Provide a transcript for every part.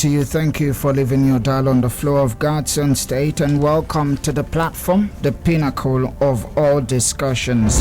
to you. Thank you for leaving your dial on the floor of God's own state, and welcome to the platform, the pinnacle of all discussions.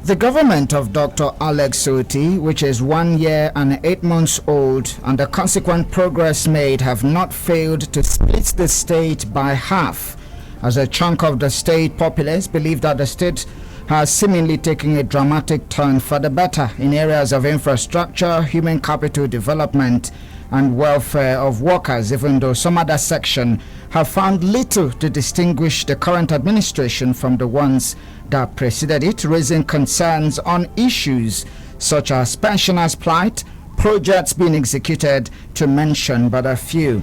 The government of Dr. Alex Otti, which is 1 year and 8 months old, and the consequent progress made have not failed to split the state by half, as a chunk of the state populace believe that the state has seemingly taken a dramatic turn for the better in areas of infrastructure, human capital development, and welfare of workers, even though some other sections have found little to distinguish the current administration from the ones that preceded it, raising concerns on issues such as pensioners' plight, projects being executed, to mention but a few.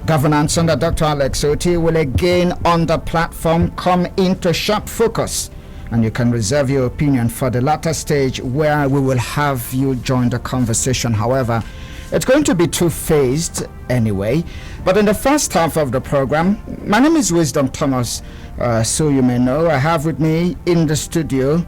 Governance under Dr. Alex Otti will again on the platform come into sharp focus, and you can reserve your opinion for the latter stage where we will have you join the conversation. However, it's going to be two-phased anyway. But in the first half of the program, my name is Wisdom Thomas, so you may know. I have with me in the studio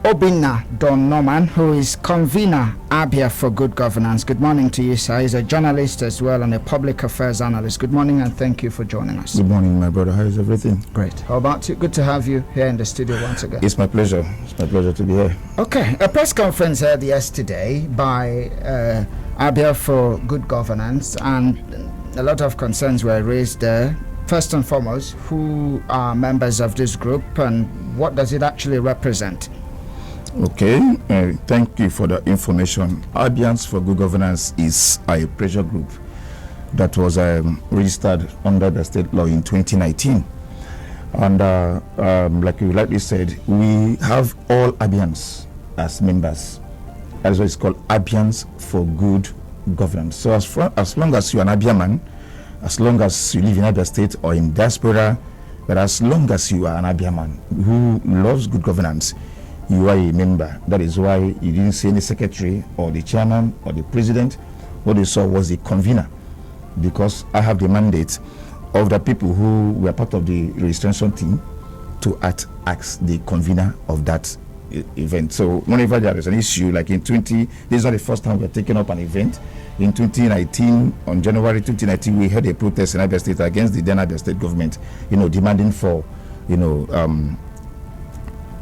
Obinna Don Norman, who is convener Abia for Good Governance. Good morning to you, sir. He's a journalist as well and a public affairs analyst. Good morning and thank you for joining us. Good morning, my brother. How is everything? Great. How about you? Good to have you here in the studio once again. It's my pleasure. It's my pleasure to be here. Okay. A press conference held yesterday by Abia for Good Governance, and a lot of concerns were raised there. First and foremost, who are members of this group and what does it actually represent? Okay, thank you for the information. Abians for Good Governance is a pressure group that was registered under the state law in 2019. And like you rightly said, we have all Abians as members. That's why it's called Abians for Good Governance. So as long as you're an Abia man, as long as you live in Abia State or in diaspora, but as long as you are an Abia man who loves good governance, you are a member. That is why you didn't see any secretary or the chairman or the president. What you saw was the convener, because I have the mandate of the people who were part of the registration team to act as the convener of that event. So whenever there is an issue, like in this is not the first time we're taking up an event. In 2019, on January 2019, we had a protest in Abia State against the then Abia State government, demanding for,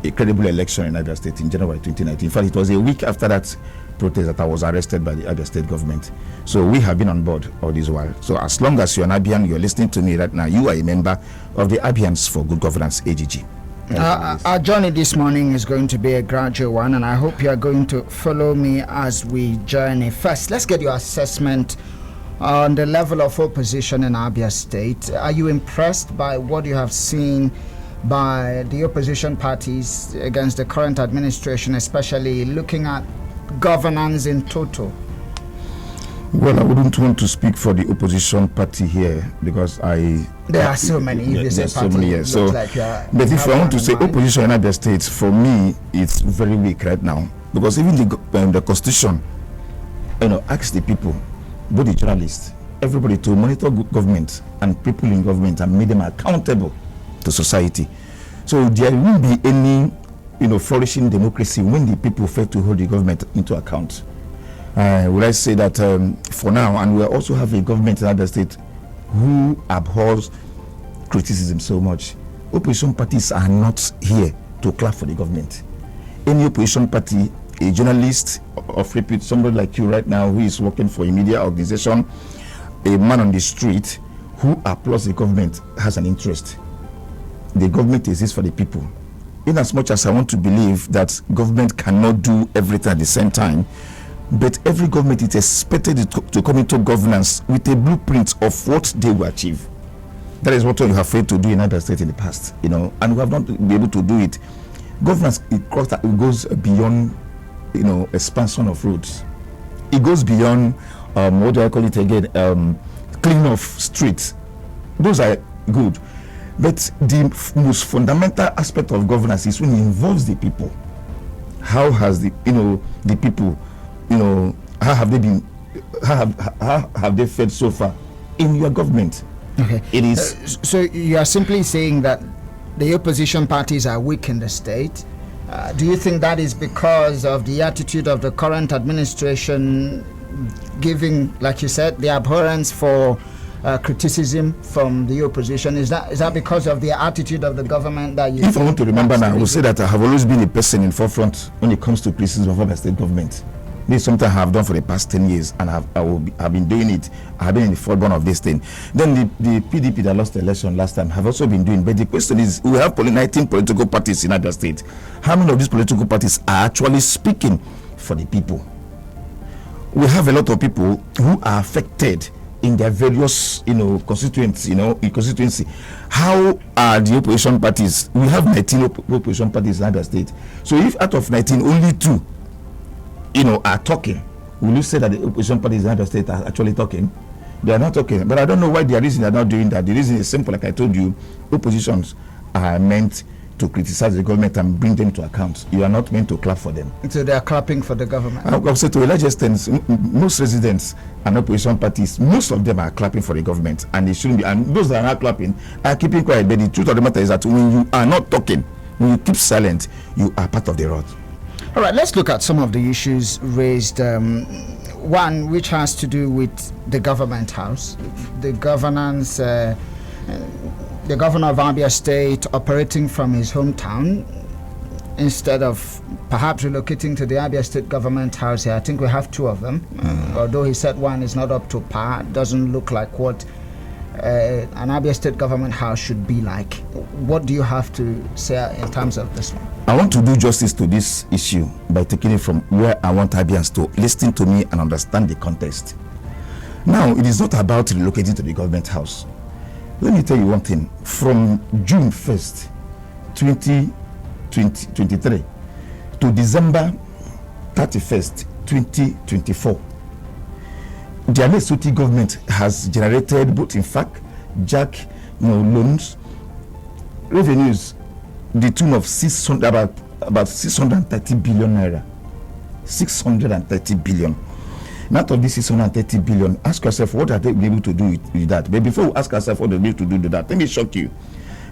a credible election in Abia State in January 2019. In fact, it was a week after that protest that I was arrested by the Abia State government. So we have been on board all this while. So as long as you're an Abian, you're listening to me right now, you are a member of the Abians for Good Governance, AGG. Our journey this morning is going to be a gradual one, and I hope you are going to follow me as we journey. First, let's get your assessment on the level of opposition in Abia State. Are you impressed by what you have seen by the opposition parties against the current administration, especially looking at governance in total? Well, I wouldn't want to speak for the opposition party here because there are so many. There's so many. Yes. So, but if I want to say opposition in Abia State, for me, it's very weak right now, because even the constitution, asks the people, both the journalists, everybody, to monitor government and people in government and make them accountable to society. So there won't be any flourishing democracy when the people fail to hold the government into account. Would I say that for now, and we also have a government in Abia State who abhors criticism so much. Opposition parties are not here to clap for the government. Any opposition party, a journalist of repute, somebody like you right now who is working for a media organization, a man on the street who applauds the government, has an interest. The government exists for the people. In as much as I want to believe that government cannot do everything at the same time, but every government is expected to come into governance with a blueprint of what they will achieve. That is what you have failed to do in Abia State in the past, and we have not been able to do it. Governance, it goes beyond, expansion of roads. It goes beyond, what do I call it again, cleaning of streets. Those are good. But the most fundamental aspect of governance is when it involves the people. How has the people, how have they fared so far in your government? Okay. It is. So you are simply saying that the opposition parties are weak in the state. Do you think that is because of the attitude of the current administration giving, like you said, the abhorrence for criticism from the opposition? Is that because of the attitude of the government that you... If I want to remember now, I will say that I have always been a person in forefront when it comes to criticism of Abia State government. This is something I have done for the past 10 years, and I've been doing it. I have been in the forefront of this thing. Then the PDP that lost the election last time have also been doing. But the question is, we have 19 political parties in Abia State. How many of these political parties are actually speaking for the people? We have a lot of people who are affected in their various, constituency. How are the opposition parties? We have 19 opposition parties in Abia State. So if out of 19, only 2, are talking, will you say that the opposition parties in Abia State are actually talking? They are not talking. But I don't know why the reason they are not doing that. The reason is simple, like I told you. Oppositions are meant to criticize the government and bring them to account. You are not meant to clap for them. So they are clapping for the government. I've said to a large extent, most residents and opposition parties, most of them are clapping for the government, and they shouldn't be. And those that are not clapping are keeping quiet. But the truth of the matter is that when you are not talking, when you keep silent, you are part of the rot. All right, let's look at some of the issues raised. One which has to do with the government house, the governance. The governor of Abia State operating from his hometown instead of perhaps relocating to the Abia State government house here. I think we have 2 of them. Although he said one is not up to par, doesn't look like what an Abia State government house should be like. What do you have to say in terms of this one? I want to do justice to this issue by taking it from where I want Abians to listen to me and understand the context. Now, it is not about relocating to the government house. Let me tell you one thing. From June 1st, 2023 to December 31st, 2024, the Abiastate government has generated both, in fact, loans, revenues, the tune of about 630 billion naira. 630 billion. Out of this 630 billion, ask yourself, what are they able to do with that? But before we ask ourselves what they're able to do with that, let me shock you.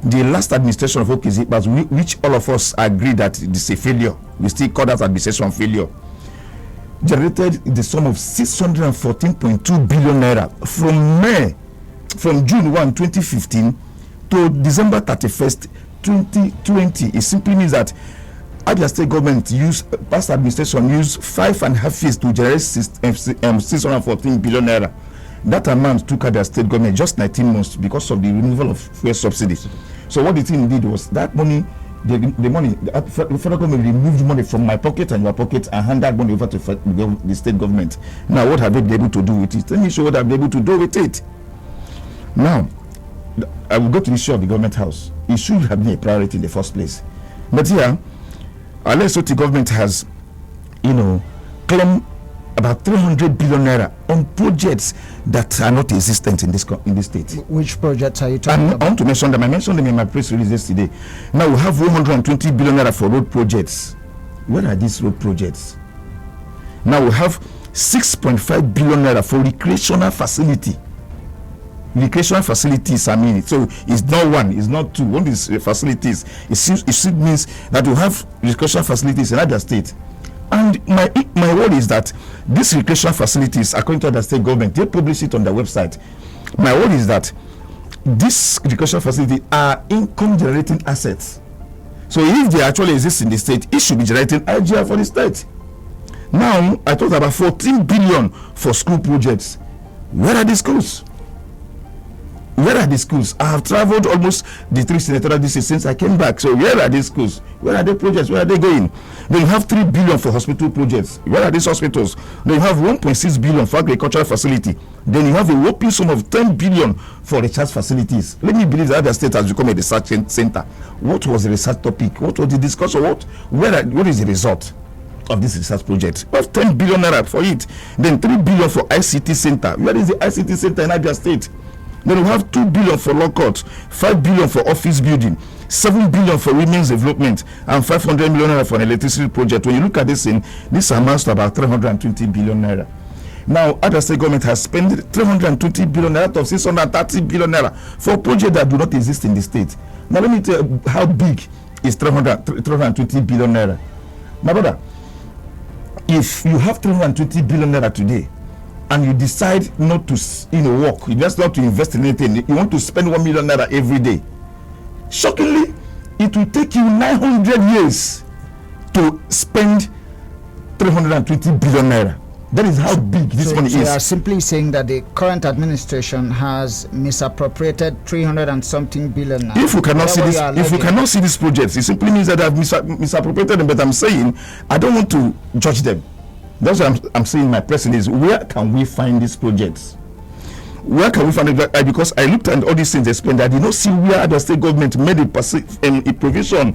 The last administration of OKZ, which all of us agree that it is a failure, we still call that administration failure, generated the sum of 614.2 billion naira from June 1, 2015 to December 31st, 2020. It simply means that Abia State government past administration used 5.5 years to generate 614 billion naira. That amount took Abia State government just 19 months because of the removal of fuel subsidies. So what the thing did was that money, the federal government removed money from my pocket and your pocket and handed money over to the state government. Now what have they been able to do with it? Let me show what I've been able to do with it. Now, I will go to the issue of the government house. It should have been a priority in the first place. But here, Abiastate government has, claimed about 300 billion naira on projects that are not existent in this state. Which projects are you talking about? I want to mention them. I mentioned them in my press release yesterday. Now we have 120 billion naira for road projects. Where are these road projects? Now we have 6.5 billion naira for recreational facility. Recreational facilities, so it's not one, it's not 2. One is facilities. It means that we have recreational facilities in Abia State. And my word is that these recreational facilities, according to the state government, they publish it on their website. My word is that these recreational facilities are income generating assets. So if they actually exist in the state, it should be generating IGR for the state. Now, I talked about 14 billion for school projects. Where are the schools? Where are the schools? I have traveled almost the 3 senatorial districts since I came back. So where are these schools? Where are the projects? Where are they going? Then you have 3 billion for hospital projects. Where are these hospitals? Then you have 1.6 billion for agricultural facility. Then you have a whopping sum of 10 billion for research facilities. Let me believe that Abia State has become a research center. What was the research topic? What was the discussion? What is the result of this research project? We have 10 billion naira for it. Then 3 billion for ICT center. Where is the ICT center in Abia State? Then we have 2 billion for law court, 5 billion for office building, 7 billion for women's development, and 500 million naira for an electricity project. When you look at this thing, this amounts to about 320 billion naira. Now, Abia State government has spent 320 billion naira out of 630 billion naira for projects that do not exist in the state. Now, let me tell you how big is 320 billion naira. My brother, if you have 320 billion naira today, and you decide not to, work, you just not to invest in anything, you want to spend 1 million naira every day. Shockingly, it will take you 900 years to spend 320 billion naira. That is how big this money is. You are simply saying that the current administration has misappropriated 300 and something billion naira. If you cannot see these projects, it simply means that they have misappropriated them. But I'm saying I don't want to judge them. That's what I'm saying. My question is, where can we find these projects? Where can we find it? Because I looked at all these things explained. I did not see where the state government made a provision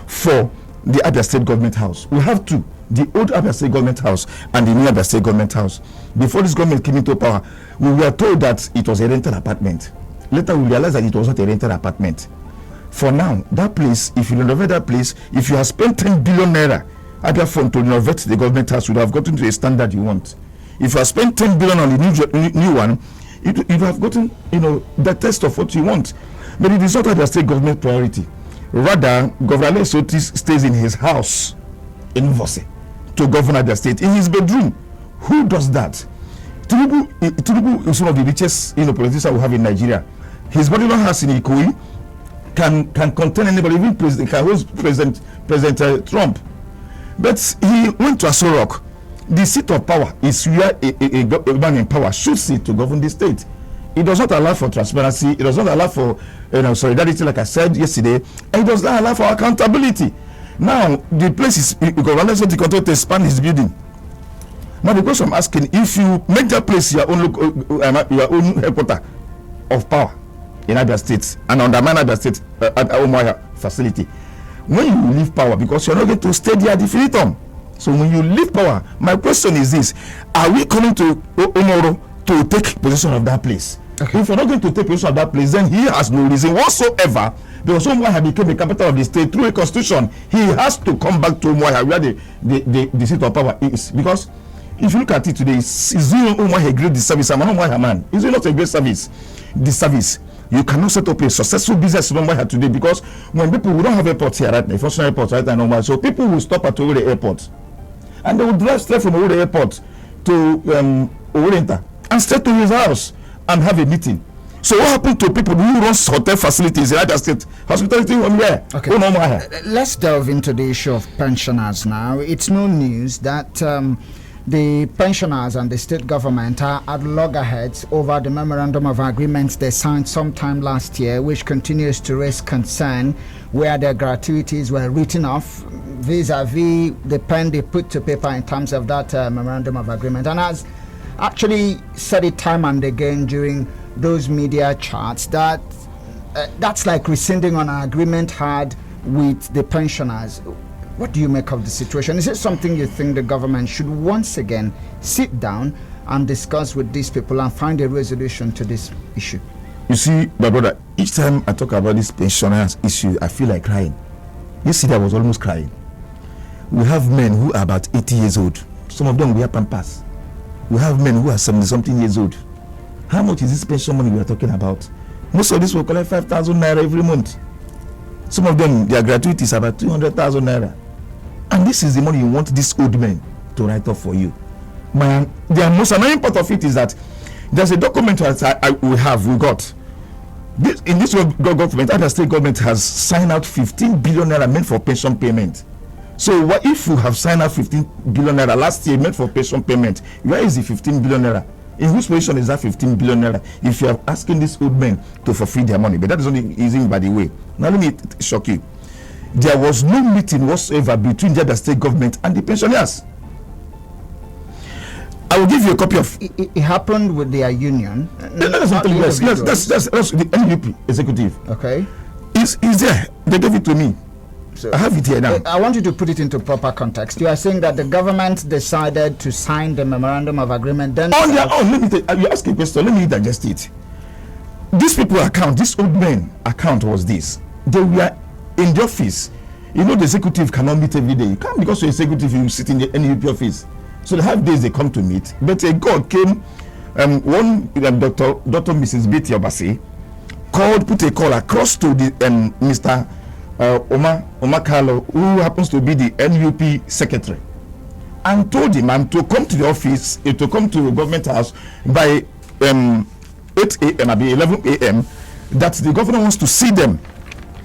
for the Abia State Government House. We have two: the old Abia State Government House and the new Abia State Government House. Before this government came into power, we were told that it was a rented apartment. Later, we realized that it was not a rented apartment. For now, that place, if you renovate that place, if you have spent 10 billion naira Abia Fund to renovate the government house, would have gotten to a standard you want. If you have spent 10 billion on the new one, you have gotten, the test of what you want. But it is not Abia State government priority. Rather, Governor Abiastate stays in his house in Vose to govern Abia State in his bedroom. Who does that? Tinubu is one of the richest politicians we have in Nigeria. His body-law house in Ikoyi can contain anybody, even President Trump. But he went to Aso Rock. The seat of power is where a man in power should sit to govern the state. It does not allow for transparency. It does not allow for solidarity, like I said yesterday. And it does not allow for accountability. Now, the place is Governor to control to expand his building. Now, because I'm asking, if you make that place your own headquarter of power in Abia State and undermine Abia State at Umuahia facility, when you leave power, because you're not going to stay there ad infinitum. So when you leave power, my question is this: are we coming to Omoro to take possession of that place? Okay. If you're not going to take possession of that place, then he has no reason whatsoever, because Umuahia became the capital of the state through a constitution. He has to come back to Umuahia, where the seat of power is. Because if you look at it today, is Umuahia a great disservice? I'm an Umuahia man. Is it not a great service? Disservice. You cannot set up a successful business in Umuahia today, because when people, we don't have airports here right now, functional airports right now, so people will stop at Owerri Airport, and they will drive straight from Owerri Airport to Owerri and straight to his house and have a meeting. So what happened to people who run hotel facilities in Abia State? Hospitality on where? Okay. Let's delve into the issue of pensioners now. It's no news that the pensioners and the state government are at loggerheads over the memorandum of agreements they signed sometime last year, which continues to raise concern, where their gratuities were written off vis-a-vis the pen they put to paper in terms of that memorandum of agreement, and has actually said it time and again during those media chats that that's like rescinding on an agreement had with the pensioners. What do you make of the situation? Is it something you think the government should once again sit down and discuss with these people and find a resolution to this issue? You see, my brother, each time I talk about this pensioners issue, I feel like crying. Yesterday I was almost crying. We have men who are about 80 years old. Some of them wear pampers. We have men who are 70-something years old. How much is this pension money we are talking about? Most of this will collect 5,000 naira every month. Some of them, their gratuity is about 200,000 naira. And this is the money you want these old men to write off for you. The most annoying part of it is that there's a document that we got. In this government, Abia State government has signed out 15 billion naira meant for pension payment. So what if you have signed out 15 billion naira last year meant for pension payment? Where is the 15 billion naira? In whose position is that 15 billion naira? If you are asking these old men to fulfill their money, but that is only easy, by the way. Now let me shock you. There was no meeting whatsoever between the Abia State government and the pensioners. I will give you a copy of. It happened with their union. That's the NUP executive. Okay. Is there? They gave it to me. So I have it here now. I want you to put it into proper context. You are saying that the government decided to sign the memorandum of agreement. Then on their own, let me tell you, ask a question. Let me digest it. These people account, this old man account was this. They were in the office. You know, the executive cannot meet every day. You can't, because you're executive, you sit in the NUP office. So they have days they come to meet. But a God came, Dr. Mrs. Betty Obasi put a call across to the Mr. Omar Carlo, who happens to be the NUP secretary, and told him to come to the office, to come to the government house by 8 a.m. or 11 a.m. that the governor wants to see them,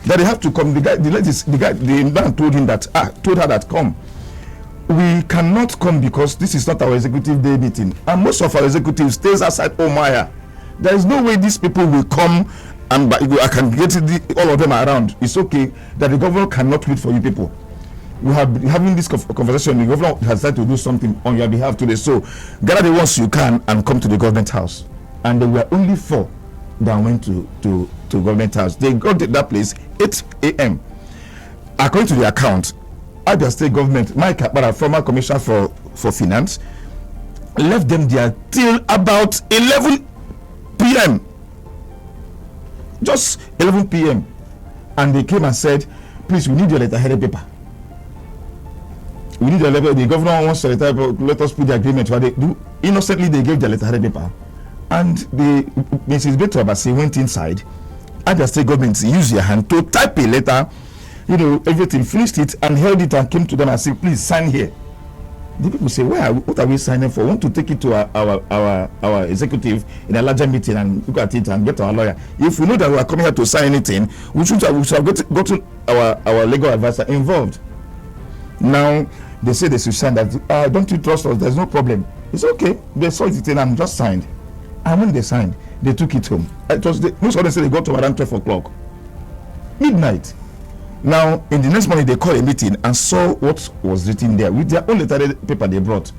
that they have to come. The man told him that, told her that, come. We cannot come because this is not our executive day meeting, and most of our executive stays outside Omaya. There is no way these people will come, and I can get all of them around. It's okay that the governor cannot wait for you people. We have been having this conversation. The governor has tried to do something on your behalf today, so gather the ones you can and come to the government house. And there were only 4 that went to government house. They got to that place 8 a.m. According to the account, Abia State government, Mike Akpara, former commissioner for finance, left them there till about 11 p.m. Just 11 p.m. And they came and said, please, we need your letterheaded paper. We need your letter. The governor wants a letter paper. Let us put the agreement. What they do. Innocently, they gave the letterheaded paper. And Mrs. Beto Abasi went inside. Abia State government used their hand to type a letter, everything, finished it and held it and came to them and said, please sign here. The people say, what are we signing for? We want to take it to our executive in a larger meeting and look at it and get our lawyer. If we know that we are coming here to sign anything, we should have gotten our legal advisor involved. Now they say they should sign that. Don't you trust us? There's no problem. It's okay. They saw it and just signed. And when they signed, they took it home. Most of them say they got to around 12 o'clock, midnight. Now, in the next morning, they called a meeting and saw what was written there with their own letterhead paper they brought.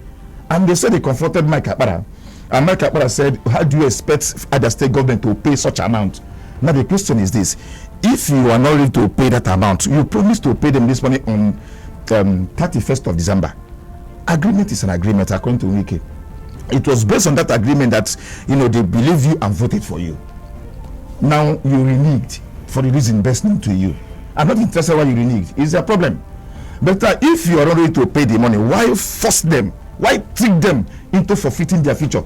And they said they confronted Mike Akpara. And Mike Akpara said, how do you expect Abia State government to pay such amount? Now, the question is this. If you are not ready to pay that amount, you promise to pay them this money on 31st of December. Agreement is an agreement, according to Wike. It was based on that agreement that, they believe you and voted for you. Now, you reneged for the reason best known to you. I'm not interested why you reneged. It's a problem. But if you are not ready to pay the money, why force them? Why trick them into forfeiting their future?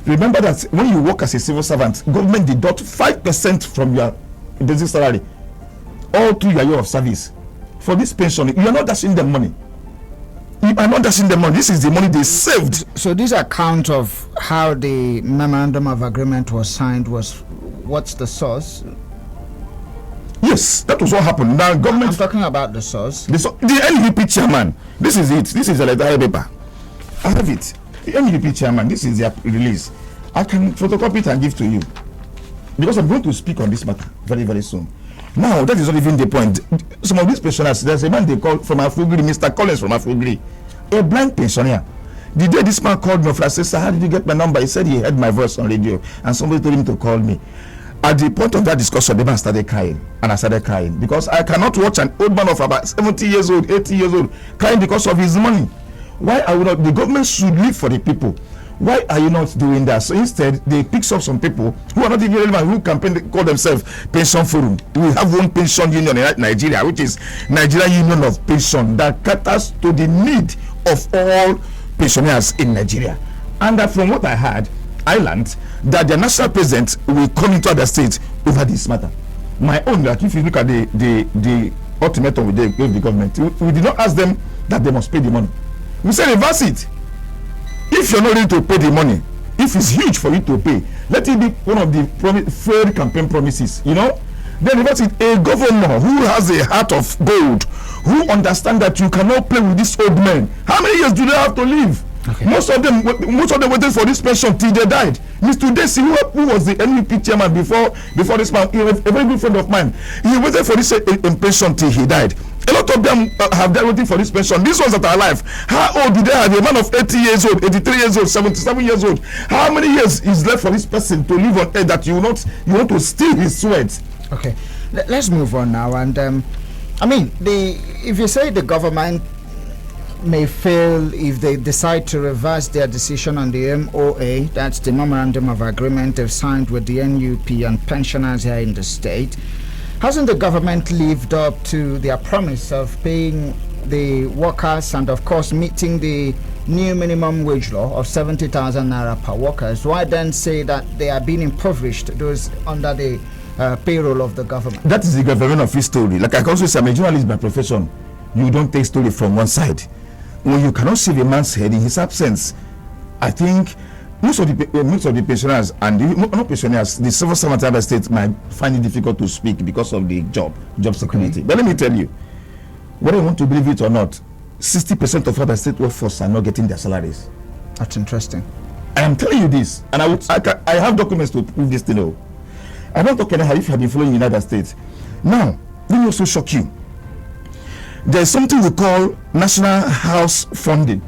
Remember that when you work as a civil servant, government deduct 5% from your basic salary all through your year of service. For this pension, you are not dashing them money. You are not dashing them money. This is the money they saved. So this account of how the memorandum of agreement was signed what's the source? Yes, that was what happened. Now, government. I'm talking about the source. The NUP chairman. This is it. This is a letter paper. I have it. The NUP chairman. This is their release. I can photocopy it and give to you because I'm going to speak on this matter very, very soon. Now, that is not even the point. Some of these pensioners, there's a man they call from Afugri, Mr. Collins from Afugri, a blind pensioner. The day this man called me, I said, sir, how did you get my number? He said he heard my voice on radio and somebody told him to call me. At the point of that discussion, the man started crying, and I started crying because I cannot watch an old man of about 70 years old, 80 years old, crying because of his money. Why are we not? The government should live for the people. Why are you not doing that? So instead, they pick up some people who are not even relevant, who campaign, call themselves Pension Forum. We have one pension union in Nigeria, which is Nigeria Union of Pension, that caters to the need of all pensioners in Nigeria. And from what I heard, I learned that the national president will come into other states over this matter. My own, like if you look at the ultimatum we gave the government, we did not ask them that they must pay the money. We said reverse it. If you're not ready to pay the money, if it's huge for you to pay, let it be one of the failed campaign promises, Then reverse it. A governor who has a heart of gold, who understands that you cannot play with these old men. How many years do they have to live? Okay. Most of them waited for this pension till they died. Mr. Desi, who was the NUP chairman before this man, a very good friend of mine, he waited for this pension till he died. A lot of them have died waiting for this pension. These ones that are alive, how old do they have? A man of 80 years old, 83 years old, 77 years old. How many years is left for this person to live on earth that you want to steal his sweat? Okay, let's move on now. And if you say the government may fail if they decide to reverse their decision on the MOA, that's the memorandum of agreement they've signed with the NUP and pensioners here in the state, hasn't the government lived up to their promise of paying the workers and of course meeting the new minimum wage law of 70,000 naira per workers? Why then say that they are being impoverished, those under the payroll of the government? That is the government of his story. Like I can also say, I'm a journalist by profession. You don't take story from one side. when you cannot save a man's head in his absence, I think most of the pensioners and not pensioners, the civil servants of the state might find it difficult to speak because of the job security. But let me tell you, whether you want to believe it or not, 60% of other state workforce are not getting their salaries. That's interesting. I am telling you this, and I have documents to prove this to know. I don't talk anyhow if you have been following the United States. Now, let me also shock you. There is something we call National House Funding.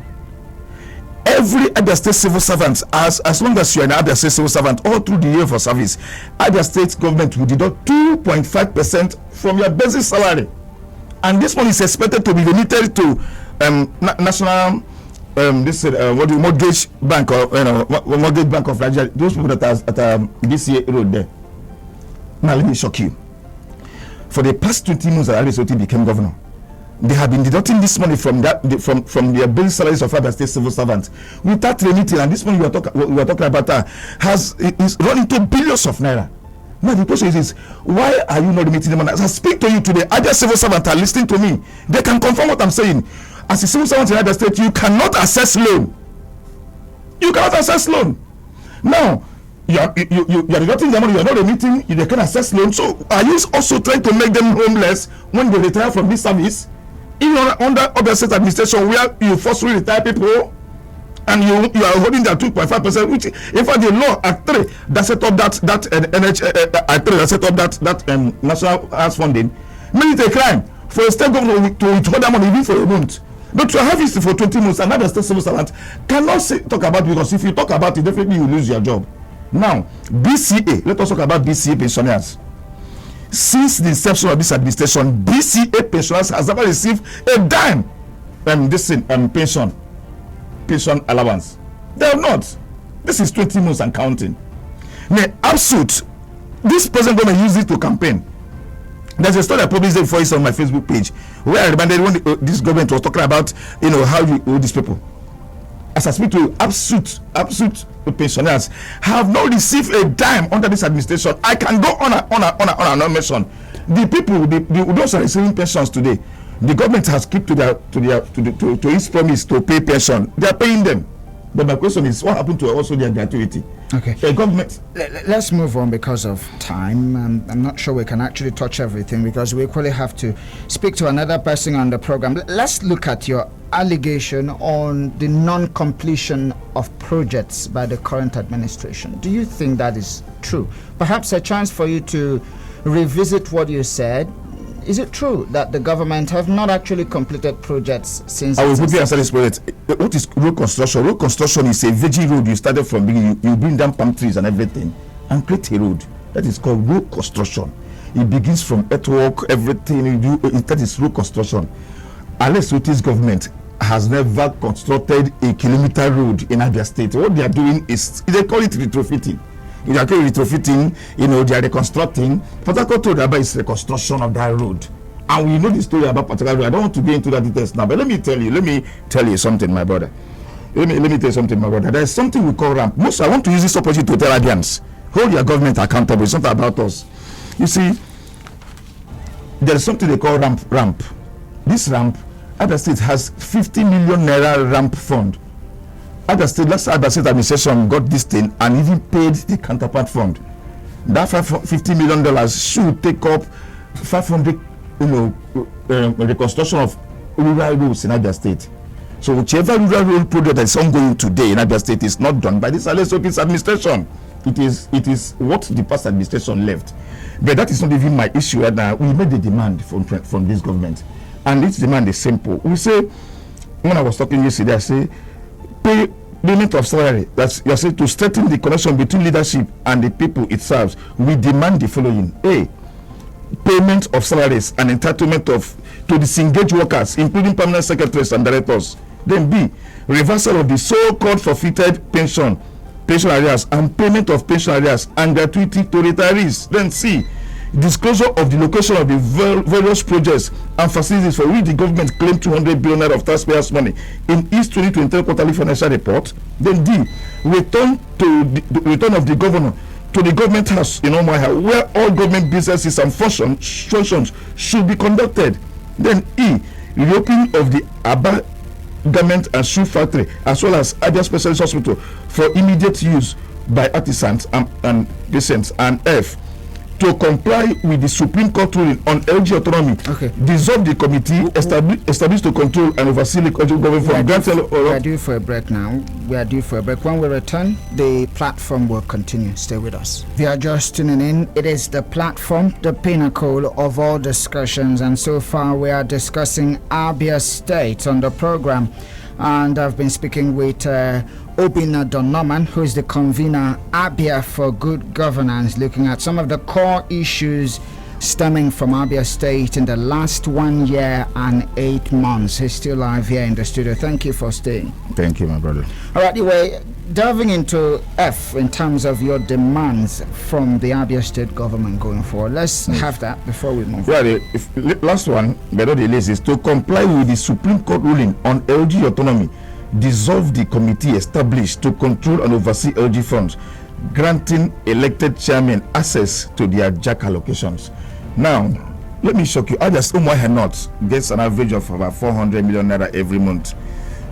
Every Abia State civil servant, as long as you are an Abia State civil servant all through the year for service, Abia State government will deduct 2.5% from your basic salary, and this one is expected to be limited to national mortgage bank or mortgage bank of Nigeria. Those people that are at BCA road there. Now let me shock you. For the past 20 months that Abiastate became governor, they have been deducting this money from from their basic salaries of Abia State civil servants without limiting, and this money we are talking about is run into billions of naira. Now the question is why are you not limiting the money? As I speak to you today, Abia civil servants are listening to me. They can confirm what I'm saying. As a civil servant in Abia State, you cannot access loan. You cannot access loan. Now you are deducting the money. You are not remitting. They can access loan. So are you also trying to make them homeless when they retire from this service? Even under Abia State administration, where you forcefully retire people, and you are holding their 2.5%, which in fact the law Act 3 that set up that national house funding made it a crime for a state governor to withhold that money even for a month. But to have it for 20 months, another state civil servant cannot talk about it, because if you talk about it, definitely you lose your job. Now, BCA, let us talk about BCA pensioners. Since the inception of this administration, BCA pensioners has never received a dime pension allowance. They have not. This is 20 months and counting. Now, absolute, this present government used it to campaign. There's a story I published before on my Facebook page where I reminded when this government was talking about how you owe these people. As I speak to you, absolute pensioners have not received a dime under this administration. I can go on and mention the people, those are receiving pensions today. The government has kept to its promise to pay pension. They are paying them. But my question is, what happened to also their gratuity? Okay. The government. Let's move on because of time. I'm not sure we can actually touch everything because we equally have to speak to another person on the program. Let's look at your allegation on the non-completion of projects by the current administration. Do you think that is true? Perhaps a chance for you to revisit what you said. Is it true that the government have not actually completed projects since? I will quickly answer this project. What is road construction? Road construction is a veggie road. You started from beginning. You bring down palm trees and everything and create a road. That is called road construction. It begins from earthwork, everything you do. That is road construction. Abiastate's government has never constructed a kilometer road in Abia State. What they are doing is they call it retrofitting. They are retrofitting, they are reconstructing. Port Harcourt Road Abia is reconstruction of that road. And we know the story about Port Harcourt Road. I don't want to get into that details now, but let me tell you something, my brother. Let me tell you something, my brother. There is something we call ramp. I want to use this opportunity to tell Abians, hold your government accountable. It's not about us. You see, there is something they call ramp. This ramp, Abia State has 50 million naira ramp fund. Abia State administration got this thing and even paid the counterpart fund. That $50 million should take up 500, reconstruction of rural roads in Abia State. So whichever rural road project that is ongoing today in Abia State is not done by this Abiastate's administration. It is what the past administration left. But that is not even my issue right now. We made the demand from this government, and this demand is simple. We say, when I was talking yesterday, I say, payment of salary. That's you say to strengthen the connection between leadership and the people it serves. We demand the following: A, payment of salaries and entitlement to disengage workers, including permanent secretaries and directors. Then B, reversal of the so-called forfeited pension arrears and payment of pension arrears and gratuity to retirees. Then C, disclosure of the location of the various projects and facilities for which the government claimed 200 billion of taxpayers' money in its 2023 quarterly financial report. Then D, return of the governor to the government house in Omaha, where all government businesses and functions should be conducted. Then E, reopening of the garment and shoe factory, as well as Abia Specialist Hospital for immediate use by artisans and patients, and F, to comply with the Supreme Court ruling on LG autonomy, dissolve the committee established to control and oversee the government from granting. We are due for a break now. We are due for a break. When we return, the platform will continue. Stay with us. If you are just tuning in, it is the platform, the pinnacle of all discussions, and so far we are discussing Abiastate on the program. And I've been speaking with Obina Donoman, who is the convener Abia for Good Governance, looking at some of the core issues stemming from Abiastate in the last 1 year and 8 months. He's still live here in the studio. Thank you for staying. Thank you, my brother. All right, anyway, delving into F in terms of your demands from the Abiastate government going forward. Let's have that before we move. Well, last one, but not the least, is to comply with the Supreme Court ruling on LG autonomy, dissolve the committee established to control and oversee LG funds, granting elected chairmen access to their JAC allocations. Now, let me shock you. Why not gets an average of about 400 million naira every month.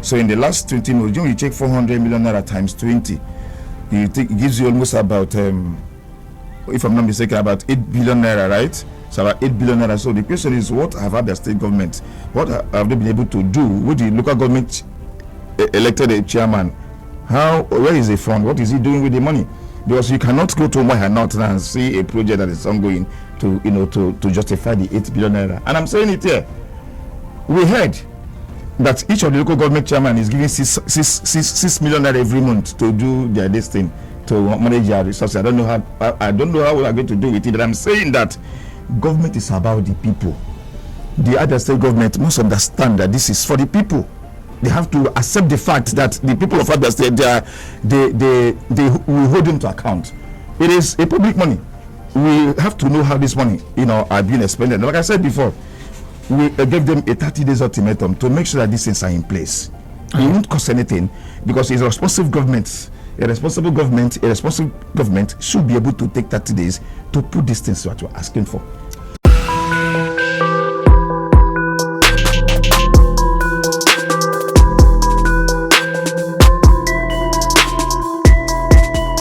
So in the last 20 months, you check 400 million naira times 20. It gives you almost about, if I'm not mistaken, about 8 billion naira, right? So about 8 billion naira. So the question is, what have Abia State government, what have they been able to do with the local government elected a chairman? Where is the fund? What is he doing with the money? Because you cannot go to North and see a project that is ongoing to justify the 8 billion naira. And I'm saying it here. We heard that each of the local government chairman is giving 6 million naira every month to do their thing, to manage their resources. I don't know how we are going to do it, but I'm saying that government is about the people. The Abia State government must understand that this is for the people. They have to accept the fact that the people of Abia State, they will hold them to account. It is a public money. We have to know how this money, are being expended. Like I said before, we gave them a 30 days ultimatum to make sure that these things are in place. It won't cost anything, because it's a responsive government. A responsible government should be able to take 30 days to put these things that you're asking for.